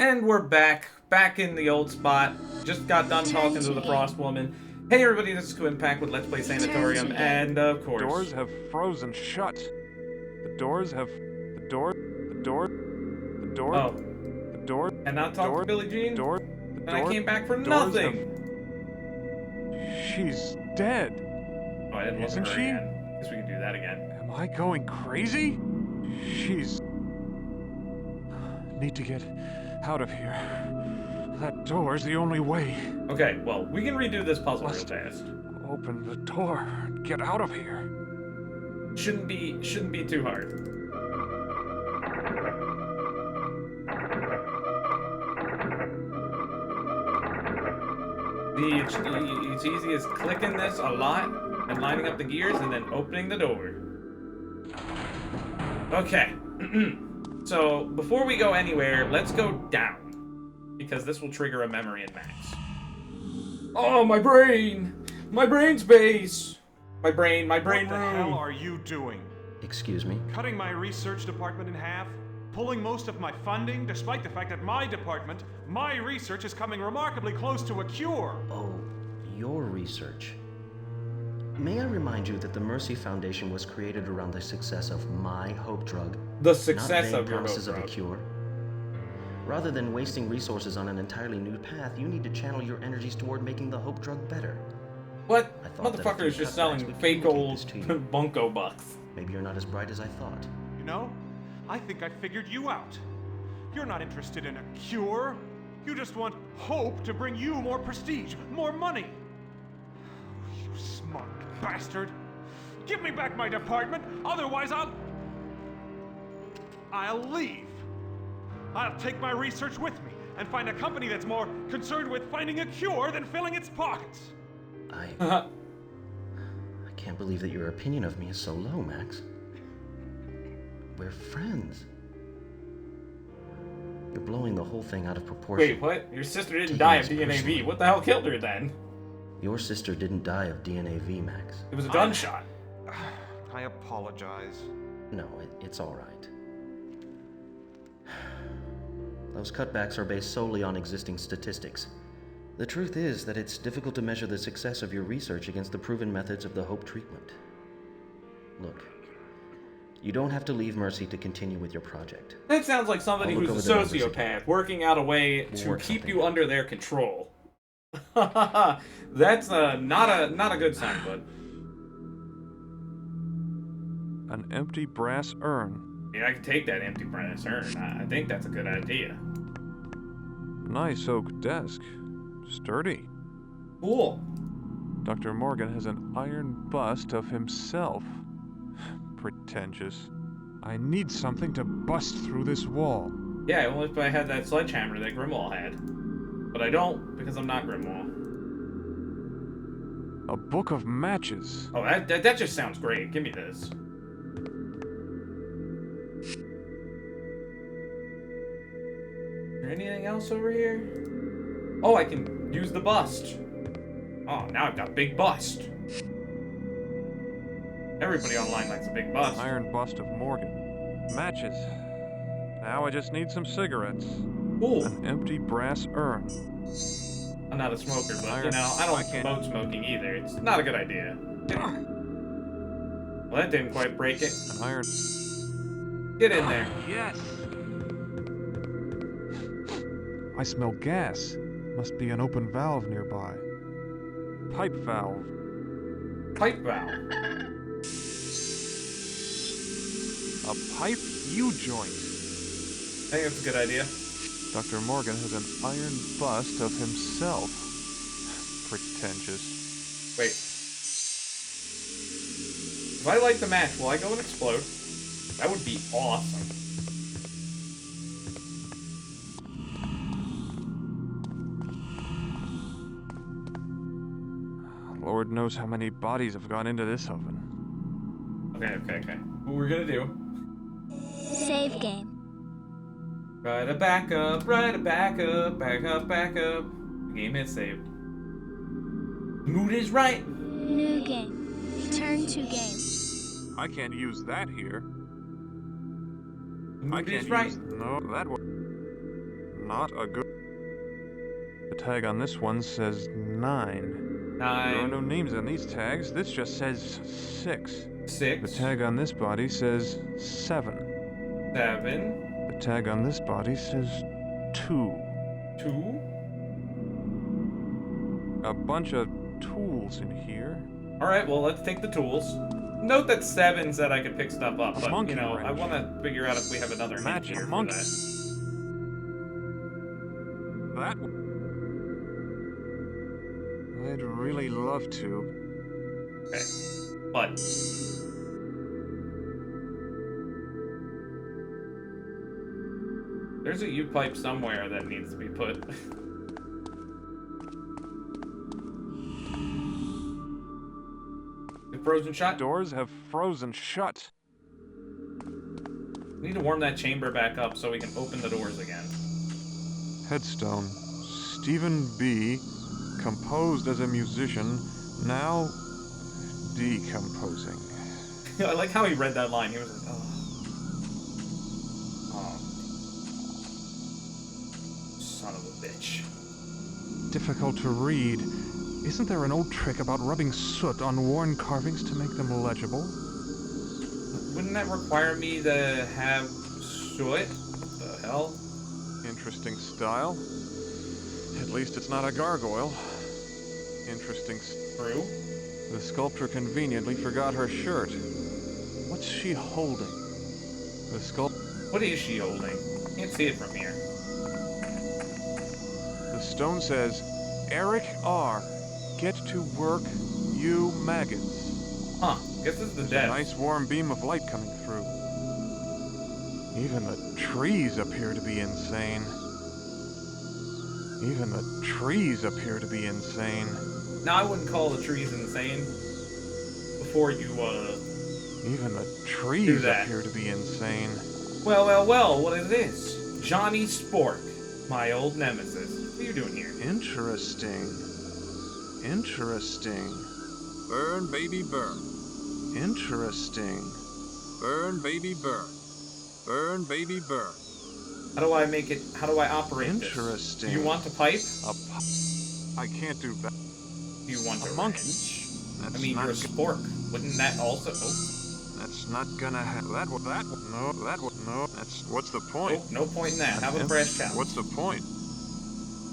And we're back in the old spot. Just got done talking to the Frost Woman. Hey everybody, this is Kuuimpact with Let's Play Sanitarium, and of course... Doors have frozen shut. The doors have... The door... The door... The door... Oh. The door... And not talk to Billie Jean? Door... And I came back for nothing! She's dead. Oh, I didn't look Isn't at her she? again. Guess we can do that again. Am I going crazy? She's... Need to get out of here. That door's the only way. Okay, well, we can redo this puzzle real Must fast. Open the door and get out of here. Shouldn't be too hard. It's easy as clicking this a lot and lining up the gears and then opening the door. Okay. So, before we go anywhere, let's go down. Because this will trigger a memory in Max. Oh, my brain! My brain space! My brain What room! the hell are you doing? Excuse me? Cutting my research department in half? Pulling most of my funding, despite the fact that my department, my research is coming remarkably close to a cure? Oh, your research. May I remind you that the Mercy Foundation was created around the success of my hope drug, The success not of your hope promises of a drug. cure. Rather than wasting resources on an entirely new path, you need to channel your energies toward making the hope drug better. What? I thought that a Motherfucker is few just cutbacks selling would fake communicate old this to you. bunko bucks. Maybe you're not as bright as I thought. You know, I think I figured you out. You're not interested in a cure. You just want hope to bring you more prestige, more money. You smart bastard. Give me back my department, otherwise I'll leave. I'll take my research with me and find a company that's more concerned with finding a cure than filling its pockets. I can't believe that your opinion of me is so low, Max. We're friends. You're blowing the whole thing out of proportion. Wait, what? Your sister didn't Taking die of this DNAV. personally. What the hell killed her then? Your sister didn't die of DNAV, Max. It was a gunshot. I apologize. No, it's all right. Those cutbacks are based solely on existing statistics. The truth is that it's difficult to measure the success of your research against the proven methods of the hope treatment. Look, you don't have to leave Mercy to continue with your project. That sounds like somebody I'll look who's a over the numbers sociopath working out a way We'll to work keep something you out. under their control. That's not a good sign, bud. An empty brass urn. Yeah, I can take that empty brass urn. I think that's a good idea. Nice oak desk. Sturdy. Cool. Dr. Morgan has an iron bust of himself. Pretentious. I need something to bust through this wall. Yeah, only if I had that sledgehammer that Grimwall had. But I don't, because I'm not Grimwall. A book of matches. Oh, that just sounds great. Give me this. Is there anything else over here? Oh, I can use the bust. Oh, now I've got big bust. Everybody online likes a big bust. Iron bust of Morgan. Matches. Now I just need some cigarettes. Cool. An empty brass urn. I'm not a smoker, but, you Iron- know, I I don't can't- promote smoking either. It's not a good idea. Well, that didn't quite break it. An iron... Get in there. Yes! I smell gas. Must be an open valve nearby. Pipe valve. Pipe valve. A pipe U-joint. I think that's a good idea. Dr. Morgan has an iron bust of himself. Pretentious. Wait. If I light the match, will I go and explode? That would be awesome. Lord knows how many bodies have gone into this oven. Okay. What we're gonna do? Save game. Right a back up, back up. The game is saved. The mood is right. New game. Return to game. I can't use that here. The I mood can't is right. use... No, that one. Not a good... The tag on this one says 9. There are no 9, names on these tags. This just says 6. 6, The tag on this body says 7. 7, The tag on this body says 2. 2. A bunch of tools in here. Alright, well, let's take the tools. Note that 7 said I could pick stuff up, A but, monkey you know, I wrench. want to figure out if we have another hint Match a here for monkey. that. That... I'd really love to. Okay. But... there's a U-pipe somewhere that needs to be put. The frozen shot? Doors have frozen shut. We need to warm that chamber back up so we can open the doors again. Headstone. Stephen B. Composed as a musician, now decomposing. I like how he read that line. He was like, oh. Oh. Son of a bitch. Difficult to read. Isn't there an old trick about rubbing soot on worn carvings to make them legible? Wouldn't that require me to have soot? What the hell? Interesting style. At least it's not a gargoyle. Interesting. True. The sculptor conveniently forgot her shirt. What's she holding? The What is she holding? Can't see it from here. The stone says, Eric R. Get to work, you maggots. Huh. Guess this is the A dead. nice warm beam of light coming through. Even the trees appear to be insane. Even the trees appear to be insane. Now, I wouldn't call the trees insane. Before you, Even the Do trees that. appear to be insane. Well, what is this? Johnny Spork, my old nemesis. What are you doing here? Interesting. Interesting. Burn, baby, burn. Interesting. Burn, baby, burn. Burn, baby, burn. How do I make it? How do I operate this? Interesting. Do you want to pipe? I can't do that. Do you want A to monkey. wrench? That's I mean, not you're a spork. Wouldn't that also? Oh, That's not gonna happen. No, that's, what's the point? no point in that. Have a brass challenge. What's the point?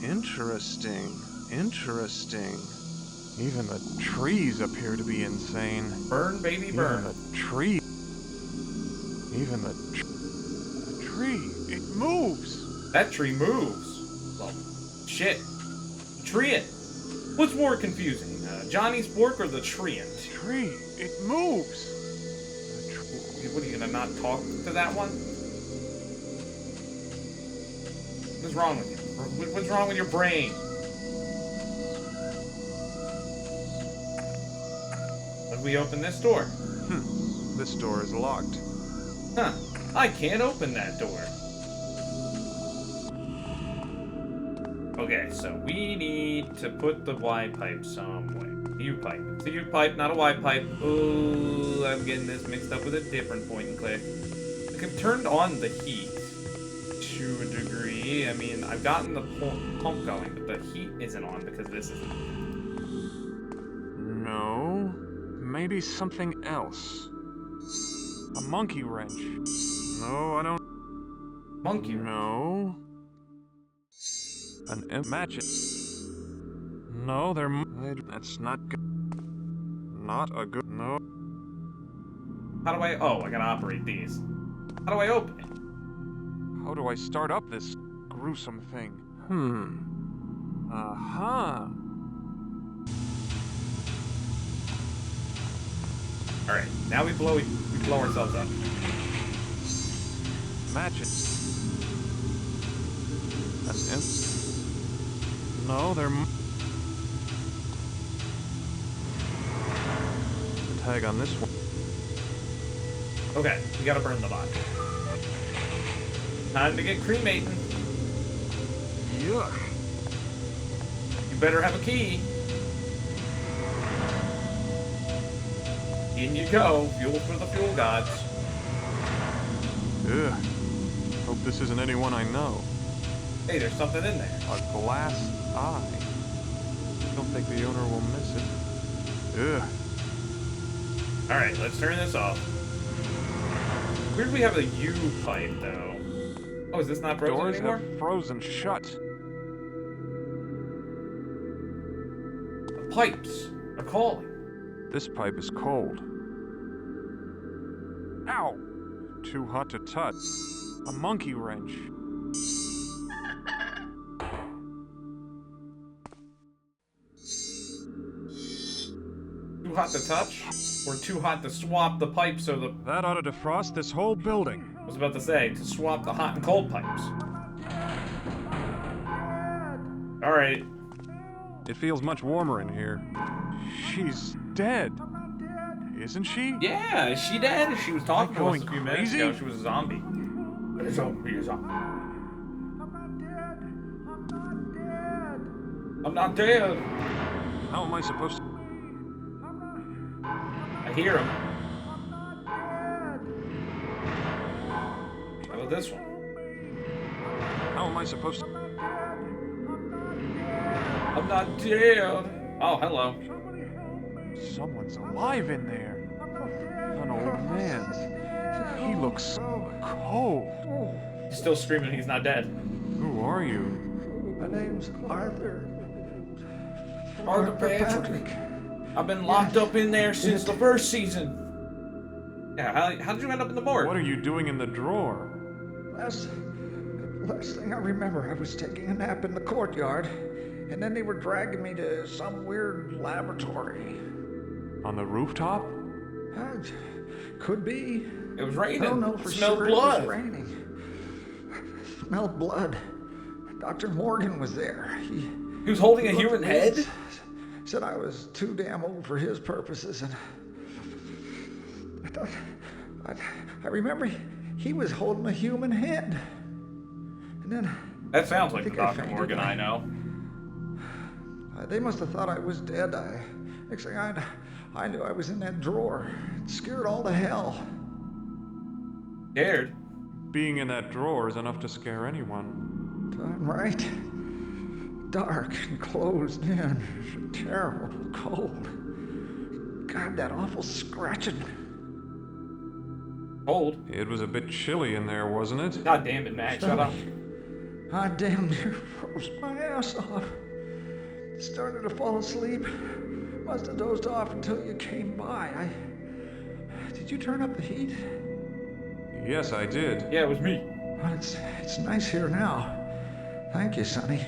Interesting. Interesting. Even the trees appear to be insane. Burn, baby, burn. Even the tree. Even the tree. It moves. That tree moves. Well, shit. Treant. What's more confusing, Johnny Spork or the treant? Tree. It moves. What, are you gonna not talk to that one? What's wrong with you? What's wrong with your brain? Let we open this door. This door is locked. Huh. I can't open that door. Okay, so we need to put the Y pipe somewhere. U-pipe. It's a U-pipe, not a Y pipe. Ooh, I'm getting this mixed up with a different point and click. Like, I've turned on the heat to a degree. I mean, I've gotten the pump going, but the heat isn't on because this isn't. No. Maybe something else. A monkey wrench. No, I don't. Monkey. No. An match it. No, that's not good. Not a good. No. How do I? Oh, I gotta operate these. How do I open it? How do I start up this gruesome thing? Aha. All right, now we blow ourselves up. Match it. No, they're. The tag on this one. Okay, we gotta burn the body. Time to get cremating. Yuck. You better have a key. In you go, fuel for the fuel gods. Ugh. Hope this isn't anyone I know. Hey, there's something in there. A glass eye. Don't think the owner will miss it. Ugh. Alright, let's turn this off. Where do we have a U pipe, though? Oh, is this not frozen Doors anymore? have frozen shut. The pipes are calling. This pipe is cold. Ow! Too hot to touch. A monkey wrench. Too hot to touch? Or too hot to swap the pipes so the... That ought to defrost this whole building. I was about to say, to swap the hot and cold pipes. Alright. It feels much warmer in here. She's dead. Isn't she? Yeah, is she dead? She was talking to us Going a few minutes crazy? ago. She was a zombie. A zombie. I'm not dead. How am I supposed to... I hear him. How about this one? How am I supposed to... I'm not dead. Oh, hello. Someone's alive in there. An old man. He looks so cold. He's still screaming he's not dead. Who are you? My name's Arthur. Arthur Patrick. I've been locked up in there since the first season. Yeah, how did you end up in the morgue? What are you doing in the drawer? Last thing I remember, I was taking a nap in the courtyard, and then they were dragging me to some weird laboratory. On the rooftop? Could be. It was raining. I don't know for Smelled sure. blood. It was raining. Smelled blood. Dr. Morgan was there. He was holding a looked human at me and head? Said I was too damn old for his purposes, and I remember he was holding a human head. And then That sounds like the think I Dr. fainted. Morgan I know. They must have thought I was dead. Next thing I knew I was in that drawer. Scared all to hell. Scared? Being in that drawer is enough to scare anyone. I'm right. Dark and closed in. Terrible cold. God, that awful scratching. Cold? It was a bit chilly in there, wasn't it? God damn it, Max. Shut up. I damn near froze my ass off. Started to fall asleep. Must have dozed off until you came by. Did you turn up the heat? Yes, I did. Yeah, it was me. Well, it's nice here now. Thank you, Sonny.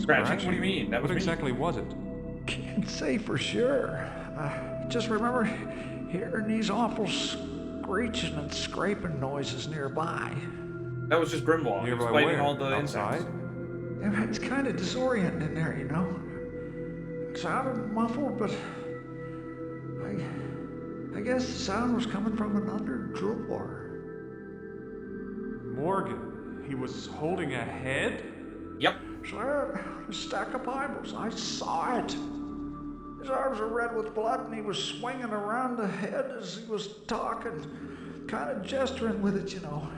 Scratching? What do you mean? That was What me. exactly was it? Can't say for sure. Just remember hearing these awful screeching and scraping noises nearby. That was just Grimwald. He was Nearby fighting where? all the Outside? insects. It's kind of disorienting in there, you know. It sounded muffled, but I guess the sound was coming from another drawer. Morgan. He was holding a head? Yep. Sir, a stack of Bibles. I saw it. His arms were red with blood, and he was swinging around the head as he was talking, kind of gesturing with it, you know.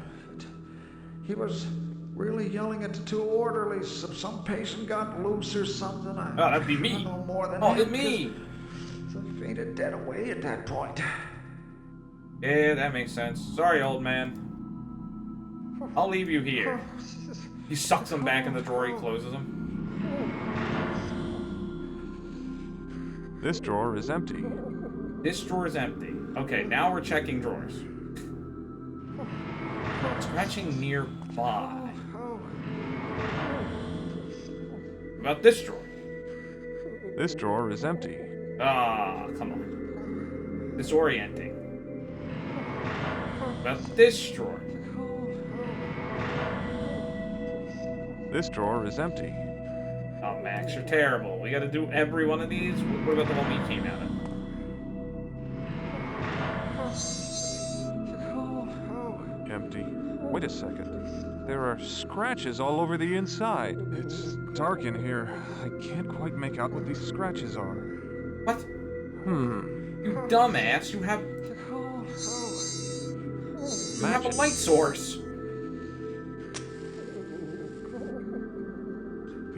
He was really yelling at the two orderlies if some patient got loose or something. Oh, that'd be me. I know more than Oh, that, it's me. 'cause I fainted dead away at that point. Yeah, that makes sense. Sorry, old man. I'll leave you here. He sucks him back in the drawer. He closes him. This drawer is empty. This drawer is empty. Okay, now we're checking drawers. Scratching nearby. About this drawer. This drawer is empty. Ah, come on. Disorienting. About this drawer. This drawer is empty. Oh, Max, you're terrible. We gotta do every one of these? What about the one we came out of? Empty. Wait a second. There are scratches all over the inside. It's dark in here. I can't quite make out what these scratches are. What? You dumbass. You have a light source.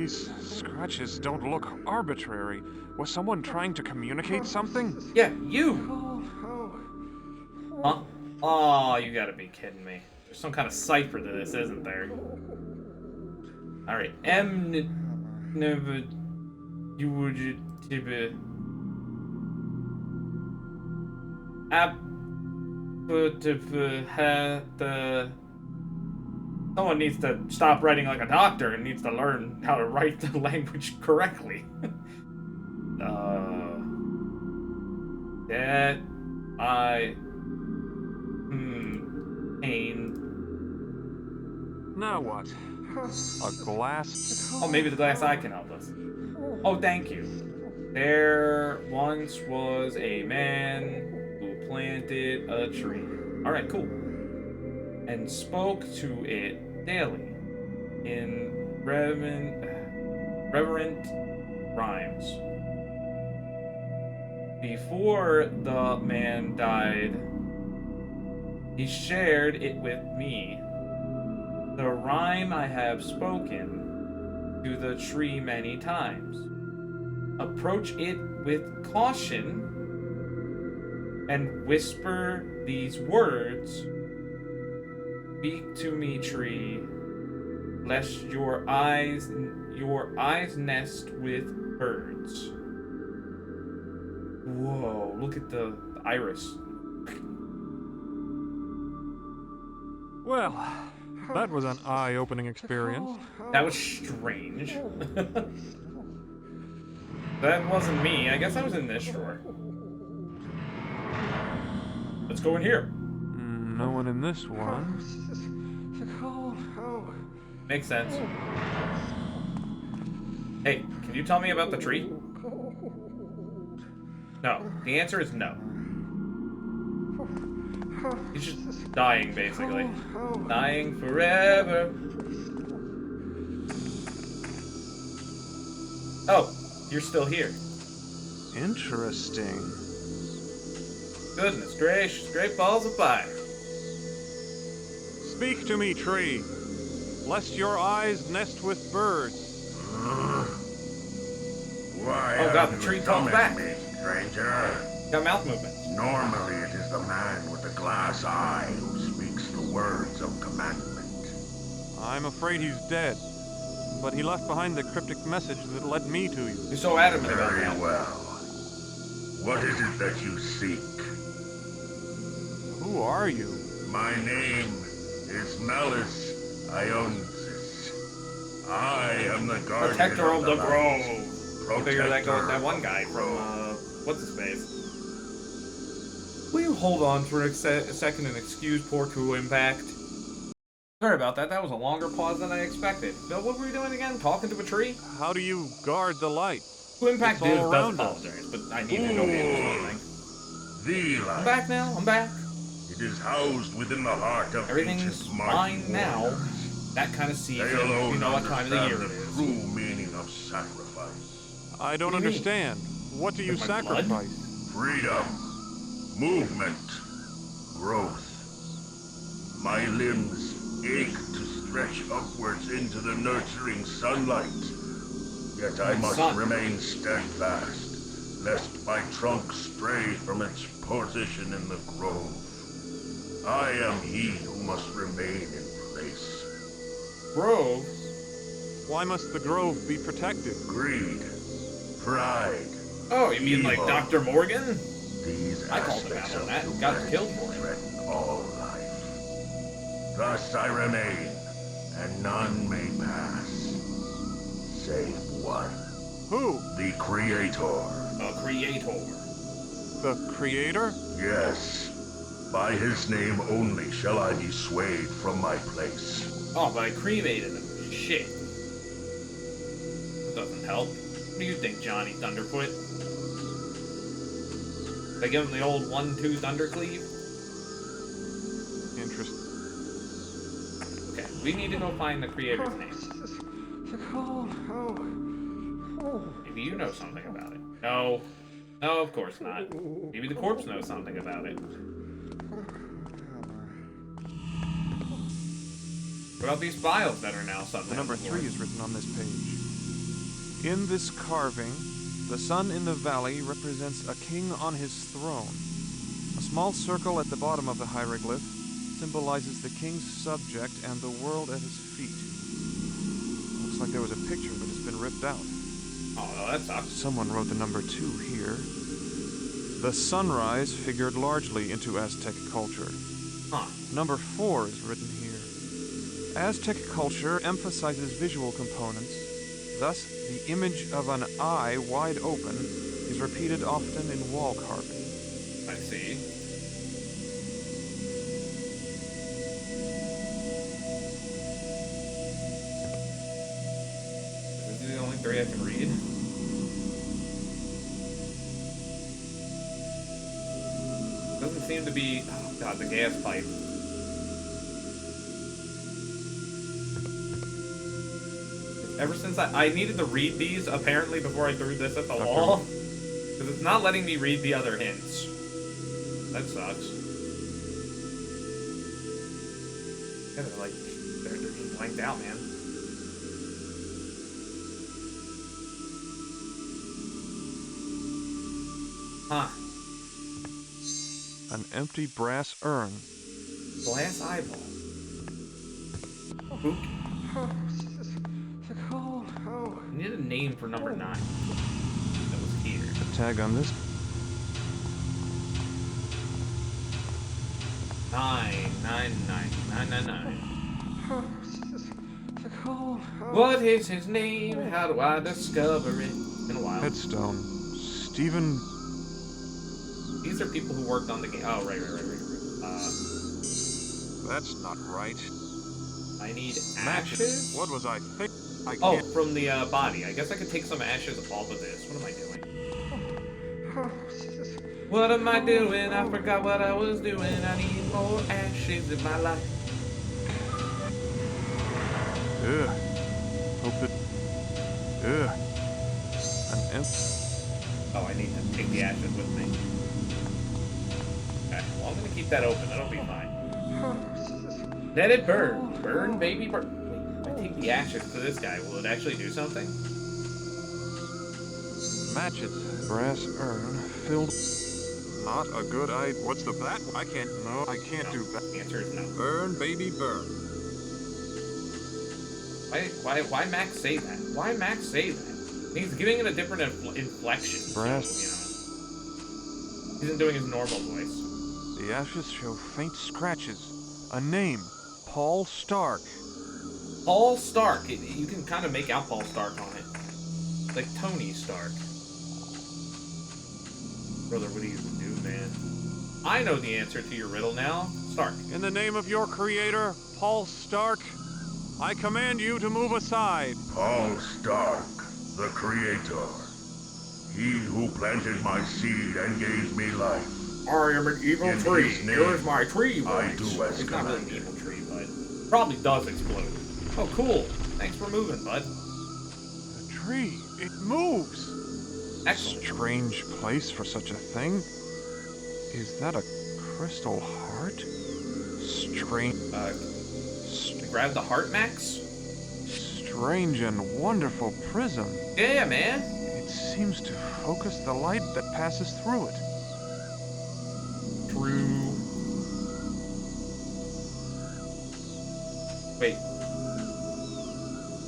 These scratches don't look arbitrary. Was someone trying to communicate something? Yeah, you! Huh? Oh, you gotta be kidding me. There's some kind of cipher to this, isn't there? Alright, never you would tibe someone needs to stop writing like a doctor and needs to learn how to write the language correctly. That I pain. Now what? A glass? Oh, maybe the glass eye can help us. Oh, thank you. There once was a man who planted a tree. Alright, cool. And spoke to it daily in reverent rhymes. Before the man died, he shared it with me. The rhyme I have spoken to the tree many times. Approach it with caution and whisper these words. Speak to me, tree, lest your eyes nest with birds. Whoa, look at the iris. Well, that was an eye-opening experience. That was strange. That wasn't me. I guess I was in this drawer. Let's go in here. No one in this one. Makes sense. Hey, can you tell me about the tree? No. The answer is no. He's just dying, basically. Dying forever. Oh, you're still here. Interesting. Goodness gracious, great balls of fire. Speak to me, tree, lest your eyes nest with birds. Why Oh god, have the you tree talks summoned back. me, stranger? Got mouth movements. Normally it is the man with the glass eye who speaks the words of commandment. I'm afraid he's dead, but he left behind the cryptic message that led me to you. You're so adamant about Very that. well. What is it that you seek? Who are you? My name is Malus Ionsis. I am the guardian Protector of the light. grove. I figure that Protector goes that one of guy the from grove. what's his face? Will you hold on for a second and excuse poor Kuuimpact? Sorry about that. That was a longer pause than I expected. Bill, what were we doing again? Talking to a tree? How do you guard the light? Kuuimpact It's all does around us. apologize, but I need to go handle something. The I'm light. back now. I'm back. It is housed within the heart of Everything's ancient fine mighty now. warriors. That kind of season. They alone You know what time of the understand year it the is. true meaning of sacrifice. I don't What do you mean? understand. What do you With my blood? sacrifice? Freedom, movement, growth. My limbs ache to stretch upwards into the nurturing sunlight. Yet I must Sun. remain steadfast, lest my trunk stray from its position in the grove. I am he who must remain in place. Grove? Why must the grove be protected? Greed, pride, Oh, you mean like Evil. Dr. Morgan? these I called him aspects out on of that and got humanity killed for it. threaten all life. Thus I remain, and none may pass, save one, Who? the Creator. A creator. The creator? Yes, by his name only shall I be swayed from my place. Oh, but I cremated him. Shit. That doesn't help. What do you think, Johnny Thunderfoot? They give him the old 1-2 Thundercleave? Interesting. Okay, we need to go find the creator's name. Maybe you know something about it. No. No, of course not. Maybe the corpse knows something about it. What about these files that are now suddenly The number on the 3 board? is written on this page. In this carving, the sun in the valley represents a king on his throne. A small circle at the bottom of the hieroglyph symbolizes the king's subject and the world at his feet. Looks like there was a picture, but it's been ripped out. Oh, that sucks. Someone wrote the number 2 here. The sunrise figured largely into Aztec culture. Huh. Number 4 is written here. Aztec culture emphasizes visual components. Thus, the image of an eye wide open is repeated often in wall carving. I see. This is the only 3 I can read. Doesn't seem to be... Oh god, the gas pipe. Ever since I needed to read these, apparently, before I threw this at the wall. Because it's not letting me read the other hints. That sucks. Yeah, they're like... They're just blanked out, man. Huh. An empty brass urn. Glass eyeball. Boop. I need a name for number 9. That was here. The tag on this. 9999999. What is his name? How do I discover it? Been a while. Headstone. Stephen. These are people who worked on the game. Oh, right. That's not right. I need Matches. ashes. What was I think? I Oh, can't. from the body. I guess I could take some ashes off of this. What am I doing? What am I doing? I forgot what I was doing. I need more ashes in my life. Ugh. Hope it. Ugh. An Oh, I need to take the ashes with me. Okay, well, I'm gonna keep that open. That'll be fine. Let it burn. Burn, baby, burn. Wait, if I take the ashes to this guy, will it actually do something? matches. Brass urn filled. Not a good idea. What's the that? I can't. No, I can't do that. The answer is no. Burn, baby, burn. Why Max say that? Why Max say that? He's giving it a different inflection. Brass. So, he isn't doing his normal voice. The ashes show faint scratches. A name. Paul Stark. Paul Stark. You can kind of make out Paul Stark on it. Like Tony Stark. Brother, what do you do, man? I know the answer to your riddle now. Stark. In the name of your creator, Paul Stark, I command you to move aside. Paul Stark, the Creator. He who planted my seed and gave me life. I am an evil In tree. his name, Here's my tree I voice. do as It's not really an commanded. evil tree, but probably does explode. Oh, cool. Thanks for moving, bud. The tree, it moves. Excellent. Strange place for such a thing. Is that a crystal heart? Strange. Grab the heart, Max? Strange and wonderful prism. Yeah, man. It seems to focus the light that passes through it. True. Wait.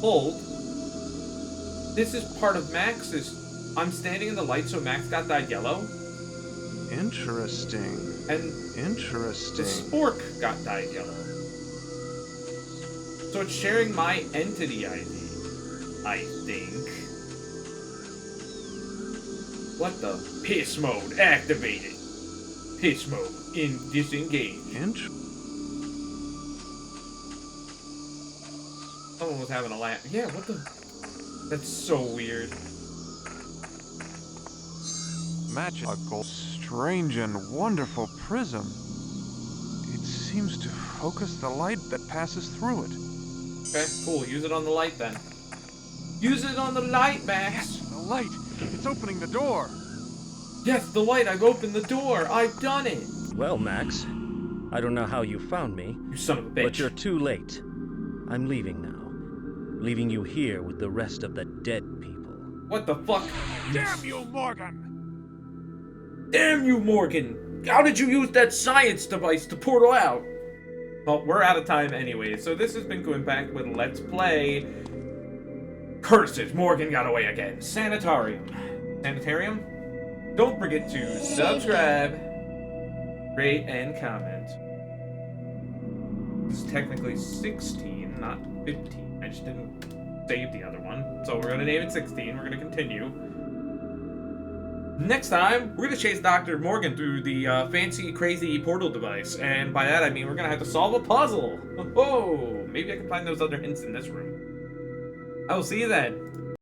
Hold. This is part of Max's. I'm standing in the light, so Max got dyed yellow. Interesting. And the Interesting. spork got dyed yellow. So it's sharing my entity ID, I think. What the? Piss mode activated. Piss mode in disengage. Someone was having a laugh. Yeah, what the? That's so weird. Magical, strange and wonderful prism. It seems to focus the light that passes through it. Okay, cool. Use it on the light then. Use it on the light, Max. The light! It's opening the door! Yes, the light. I've opened the door. I've done it. Well, Max, I don't know how you found me, You son of a bitch. but you're too late. I'm leaving now. Leaving you here with the rest of the dead people. What the fuck? Damn you, Morgan! Damn you, Morgan! How did you use that science device to portal out? Well, we're out of time anyway, so this has been Kuuimpact with Let's Play Curses, Morgan got away again. Sanitarium. Sanitarium? Don't forget to subscribe, rate, and comment. This is technically 16, not 15. I just didn't save the other one. So we're gonna name it 16. We're gonna continue. Next time, we're gonna chase Dr. Morgan through the fancy, crazy portal device. And by that I mean we're gonna have to solve a puzzle. Oh, maybe I can find those other hints in this room. I will see you then.